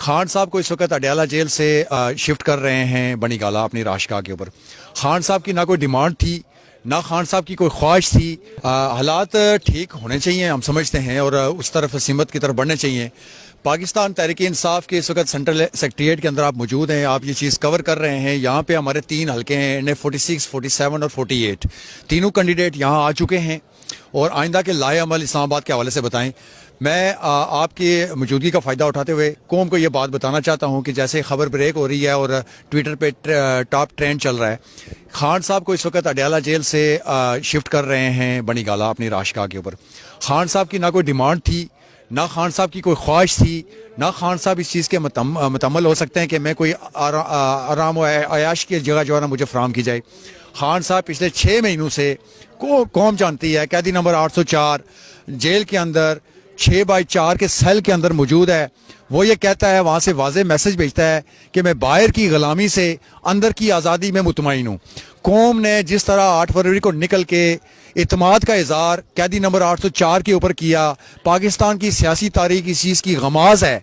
خان صاحب کو اس وقت اڈیالہ جیل سے شفٹ کر رہے ہیں بنی گالہ اپنی راشگاہ کے اوپر۔ خان صاحب کی نہ کوئی ڈیمانڈ تھی نہ خان صاحب کی کوئی خواہش تھی۔ حالات ٹھیک ہونے چاہیے ہم سمجھتے ہیں اور اس طرف سمت کی طرف بڑھنے چاہیے۔ پاکستان تحریک انصاف کے اس وقت سینٹرل سیکریٹریٹ کے اندر آپ موجود ہیں، آپ یہ چیز کور کر رہے ہیں۔ یہاں پہ ہمارے 3 حلقے ہیں، 46، 47 اور 48۔ تینوں کینڈیڈیٹ یہاں آ چکے ہیں اور آئندہ کے لائے عمل اسلام آباد کے حوالے سے بتائیں۔ میں آپ کی موجودگی کا فائدہ اٹھاتے ہوئے قوم کو یہ بات بتانا چاہتا ہوں کہ جیسے خبر بریک ہو رہی ہے اور ٹویٹر پہ ٹاپ ٹرینڈ چل رہا ہے، خان صاحب کو اس وقت اڈیالہ جیل سے شفٹ کر رہے ہیں بنی گالہ اپنی راشگاہ کے اوپر۔ خان صاحب کی نہ کوئی ڈیمانڈ تھی نہ خان صاحب کی کوئی خواہش تھی، نہ خان صاحب اس چیز کے متمل ہو سکتے ہیں کہ میں کوئی آرام و عیاش کی جگہ جو ہے نا مجھے فراہم کی جائے۔ خان صاحب پچھلے 6 مہینوں سے قوم جانتی ہے، قیدی نمبر 804 جیل کے اندر 6x4 کے سیل کے اندر موجود ہے۔ وہ یہ کہتا ہے، وہاں سے واضح میسج بھیجتا ہے کہ میں باہر کی غلامی سے اندر کی آزادی میں مطمئن ہوں۔ قوم نے جس طرح 8 فروری کو نکل کے اعتماد کا اظہار قیدی نمبر 804 کے اوپر کیا، پاکستان کی سیاسی تاریخ اس چیز کی غماز ہے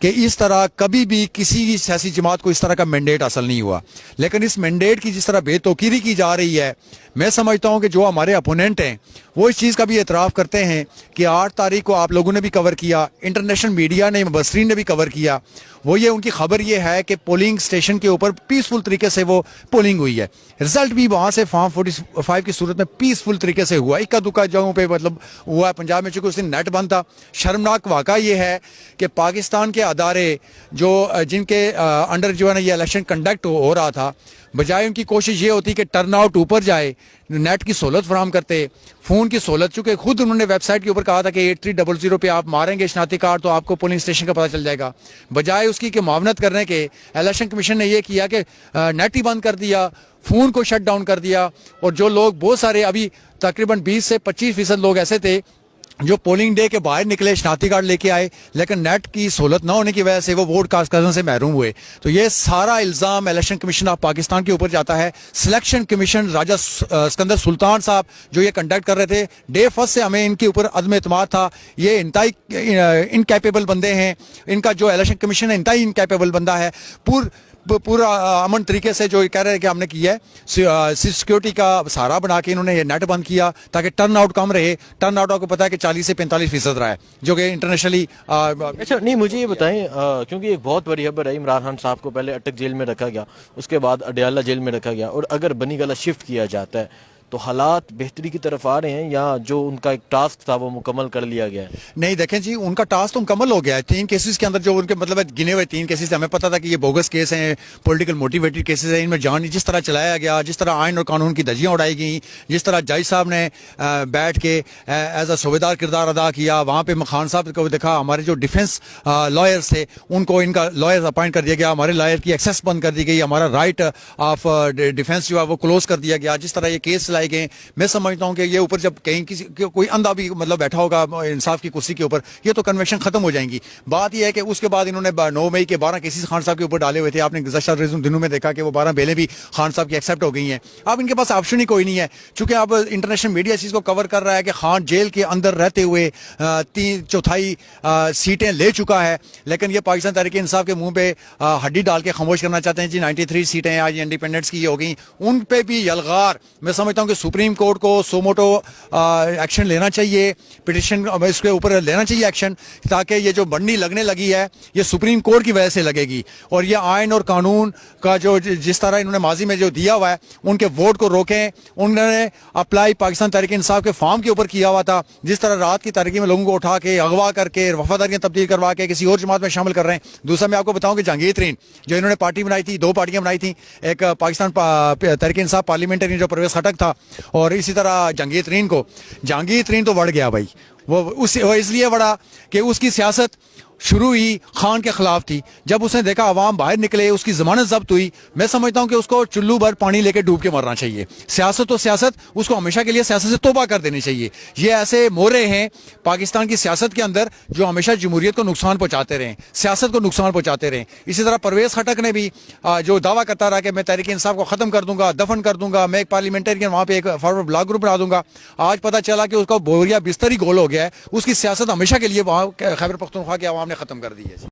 کہ اس طرح کبھی بھی کسی سیاسی جماعت کو اس طرح کا مینڈیٹ حاصل نہیں ہوا۔ لیکن اس مینڈیٹ کی جس طرح بے توقیری کی جا رہی ہے، میں سمجھتا ہوں کہ جو ہمارے اپوننٹ ہیں وہ اس چیز کا بھی اعتراف کرتے ہیں کہ 8 تاریخ کو آپ لوگوں نے بھی کور کیا، انٹرنیشنل میڈیا نے، مبصرین نے بھی کور کیا۔ وہ یہ ان کی خبر یہ ہے کہ پولنگ سٹیشن کے اوپر پیسفل طریقے سے وہ پولنگ ہوئی ہے، رزلٹ بھی وہاں سے فارم 45 کی صورت میں پیسفل طریقے سے ہوا۔ اکا دکا جگہوں پہ مطلب ہوا ہے پنجاب میں، چونکہ اس دن نیٹ بند تھا۔ شرمناک واقعہ یہ ہے کہ پاکستان کے ادارے جو جن کے انڈر جو ہے نا یہ الیکشن کنڈکٹ ہو رہا تھا، بجائے ان کی کوشش یہ ہوتی کہ ٹرن آؤٹ اوپر جائے، نیٹ کی سہولت فراہم کرتے، فون کی سہولت، چونکہ خود انہوں نے ویب سائٹ کے اوپر کہا تھا کہ 8300 پہ آپ ماریں گے شناختی کارڈ تو آپ کو پولنگ اسٹیشن کا پتہ چل جائے گا، بجائے اس کی کہ معاونت کرنے کے الیکشن کمیشن نے یہ کیا کہ نیٹ ہی بند کر دیا، فون کو شٹ ڈاؤن کر دیا۔ اور جو لوگ بہت سارے ابھی تقریباً 20 سے 25% لوگ ایسے تھے جو پولنگ ڈے کے باہر نکلے، شناختی کارڈ لے کے آئے، لیکن نیٹ کی سہولت نہ ہونے کی وجہ سے وہ ووٹ کاسٹ کرنے سے محروم ہوئے۔ تو یہ سارا الزام الیکشن کمیشن آف پاکستان کے اوپر جاتا ہے۔ سلیکشن کمیشن راجہ اسکندر سلطان صاحب جو یہ کنڈکٹ کر رہے تھے، ڈے فرسٹ سے ہمیں ان کے اوپر عدم اعتماد تھا۔ یہ انتہائی انکیپیبل بندے ہیں، ان کا جو الیکشن کمیشن ہے انتہائی انکیپیبل بندہ ہے۔ پورا امن طریقے سے جو کہہ رہے ہیں کہ ہم نے کیا ہے، سیکیورٹی کا سہارا بنا کے انہوں نے یہ نیٹ بند کیا تاکہ ٹرن آؤٹ کم رہے۔ ٹرن آؤٹ آپ کو پتا ہے کہ 40 سے 45% رہا ہے، جو کہ انٹرنیشنلی اچھا نہیں، مجھے یہ بتائیں کیونکہ ایک بہت بڑی خبر ہے، عمران خان صاحب کو پہلے اٹک جیل میں رکھا گیا، اس کے بعد اڈیالہ جیل میں رکھا گیا، اور اگر بنی گالہ شفٹ کیا جاتا ہے تو حالات بہتری کی طرف آ رہے ہیں یا جو ان کا ایک ٹاسک تھا وہ مکمل کر لیا گیا ہے؟ نہیں، دیکھیں جی، ان کا ٹاسک تو مکمل ہو گیا ہے۔ 3 کیسز کے اندر جو ان کے مطلب گنے ہوئے 3 کیسز ہمیں پتا تھا کہ یہ بوگس کیس ہیں، پولیٹیکل موٹیویٹڈ کیسز ہیں۔ ان میں جان جس طرح چلایا گیا، جس طرح آئین اور قانون کی دھجیاں اڑائی گئیں، جس طرح جج صاحب نے بیٹھ کے ایز اے صوبیدار کردار ادا کیا، وہاں پہ خان صاحب کو دیکھا، ہمارے جو ڈیفنس لائرز تھے ان کو ان کا لائر اپوائنٹ کر دیا گیا، ہمارے لائر کی ایکسیس بند کر دی گئی، ہمارا رائٹ آف ڈیفنس جو ہے وہ کلوز کر دیا گیا۔ جس طرح یہ کیس چلائے گئے، میں سمجھتا ہوں کہ یہ اوپر جب کہیں کسی کوئی اندھا بھی مطلب بیٹھا ہوگا انصاف کی کرسی کے اوپر، یہ تو کنونشن ختم ہو جائیں گی۔ بات یہ ہے کہ اس کے بعد انہوں نے 9 مئی کے 12 کیسز خان صاحب کے اوپر ڈالے ہوئے تھے۔ آپ نے گزشتہ دنوں میں دیکھا کہ وہ 12 بیلیں بھی خان صاحب کی ایکسیپٹ ہو گئی ہیں۔ اب ان کے پاس آپشن ہی کوئی نہیں ہے، چونکہ اب انٹرنیشنل میڈیا اس چیز کو کور کر رہا ہے کہ خان جیل کے اندر رہتے ہوئے 3/4 سیٹیں لے چکا ہے، لیکن یہ پاکستان تحریک انصاف کے منہ پہ ہڈی ڈال کے خاموش کرنا چاہتے ہیں۔ جی 93 سیٹیں آج انڈیپینڈنٹس کی ہو گئیں، ان پہ بھی یلغار۔ میں سمجھتا ہوں کہ سپریم کورٹ کو سوموٹو ایکشن لینا چاہیے، پٹیشن اس کے اوپر لینا چاہیے ایکشن، تاکہ یہ جو بنڈی لگنے لگی ہے یہ سپریم کورٹ کی وجہ سے لگے گی، اور یہ آئین اور قانون کا جو جس طرح انہوں نے ماضی میں جو دیا ہوا ہے ان کے ووٹ کو روکیں۔ انہوں نے اپلائی پاکستان تحریک انصاف کے فارم کے اوپر کیا ہوا تھا، جس طرح رات کی تاریکی میں لوگوں کو اٹھا کے اغوا کر کے وفاداریاں تبدیل کروا کے کسی اور جماعت میں شامل کر رہے ہیں۔ دوسرا میں آپ کو بتاؤں کہ جہانگیر ترین جو انہوں نے پارٹی بنائی تھی، 2 پارٹیاں بنائی تھیں، ایک پاکستان تحریک انصاف پارلیمنٹری جو پرویز خٹک تھا، اور اسی طرح جہانگیر ترین تو بڑھ گیا بھائی۔ وہ اس لیے بڑھا کہ اس کی سیاست شروع ہی خان کے خلاف تھی۔ جب اس نے دیکھا عوام باہر نکلے، اس کی ضمانت ضبط ہوئی، میں سمجھتا ہوں کہ اس کو چلو بھر پانی لے کے ڈوب کے مرنا چاہیے۔ سیاست تو سیاست، اس کو ہمیشہ کے لیے سیاست سے توبہ کر دینی چاہیے۔ یہ ایسے مورے ہیں پاکستان کی سیاست کے اندر جو ہمیشہ جمہوریت کو نقصان پہنچاتے رہے، سیاست کو نقصان پہنچاتے رہے۔ اسی طرح پرویز خٹک نے بھی جو دعویٰ کرتا رہا کہ میں تحریک انصاف کو ختم کر دوں گا، دفن کر دوں گا، میں ایک پارلیمنٹرین وہاں پہ ایک فارورڈ بلاک گروپ بنا دوں گا، آج پتہ چلا کہ اس کا بوریا بستر ہی گول ہو گیا ہے۔ اس کی سیاست ہمیشہ کے لیے وہاں خیبر پختونخوا کے عوام نے ختم کر دی ہے۔